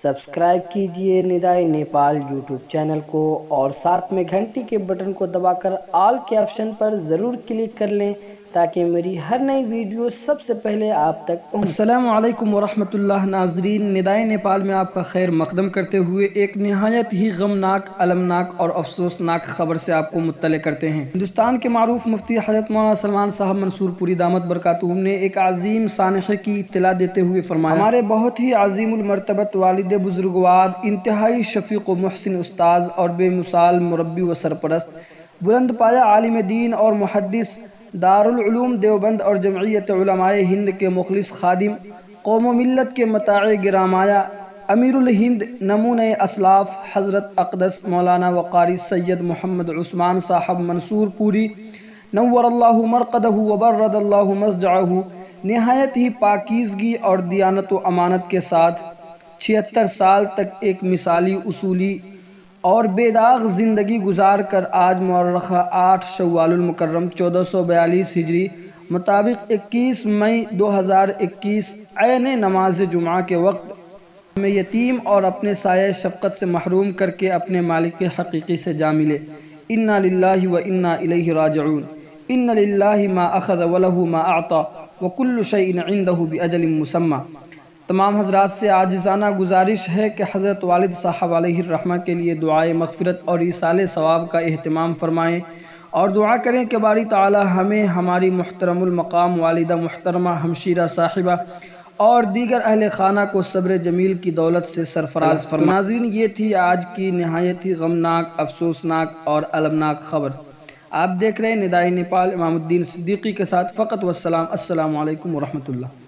Subscribe कीजिए निदाई Nepal YouTube channel को और साथ में घंटी के बटन को दबाकर ऑल के ऑप्शन पर ज़रूर क्लिक कर लें ताकि मेरी हर नई वीडियो सबसे पहले आप तक पहुंचे। अस्सलामु अलैकुम वरहमतुल्लाह। नाजरीन, निदाई नेपाल में आपका खैर मकदम करते हुए एक निहायत ही गमनाक, अलमनाक और अफसोसनाक खबर से आपको मुत्तले करते हैं। हिंदुस्तान के मारूफ मुफ्ती हज़रत मौलाना सलमान साहब मंसूर पुरी दामत बरकातुहू ने एक अजीम सानहे की इत्तला देते हुए फरमाया, हमारे बहुत ही अजीमुल मर्तबत वालिद बुजुर्गवार, इंतहाई शफीक व मुहसिन उस्ताज और बेमिसाल मुरब्बी व सरपरस्त, बुलंद पाया आलिम दीन और मुहद्दिस, दारुल उलूम देवबंद और जमइयत उलमाए हिंद के मुखलिस खादिम, कौम व मिल्लत के मताए गिरामाया, अमीरुल हिंद नमूने असलाफ हज़रत अक़दस मौलाना वक़ारी सैयद मोहम्मद उस्मान साहब मंसूर पुरी नव्वरल्लाहु मरक़दहु व बर्रदल्लाहु मस्जअहु, निहायत ही पाकीज़गी और दियानत व अमानत के साथ 76 साल तक एक मिसाली उसूली और बेदाग ज़िंदगी गुजार कर आज मुअर्रख़ा 8 शव्वालुल मुकर्रम 1442 हिजरी मुताबिक 21 मई 2021 ऐन नमाज जुमा के वक्त हमें यतीम और अपने साये शफ़क़त से महरूम करके अपने मालिक हकीकी से जा मिले। इन्ना लिल्लाहि व इन्ना इलैहि राजिऊन। इन्ना लिल्लाहि मा अख़ज़ व लहू मा अअता व कुल्लु शैइन इंदहु बिअजलिन मुसम्मा। तमाम हज़रात से आजिज़ाना गुजारिश है कि हज़रत वालिद साहब अलैहिर्रहमा के लिए दुआए मग़फ़िरत और ईसाले सवाब का एहतिमाम फरमाएँ और दुआ करें कि बारी ताला हमें हमारी मुहतरमुल मक़ाम वालिदा मुहतरमा हमशीरा साहिबा और दीगर अहले खाना को सब्र जमील की दौलत से सरफराज फरमाए। नाज़रीन, ये थी आज की निहायत ही गमनाक, अफसोसनाक और अलमनाक खबर। आप देख रहे हैं निदाई नेपाल इमामुद्दीन सिद्दीकी के साथ फ़क़त वस्सलाम। अस्सलामु अलैकुम वरहमतुल्लाह।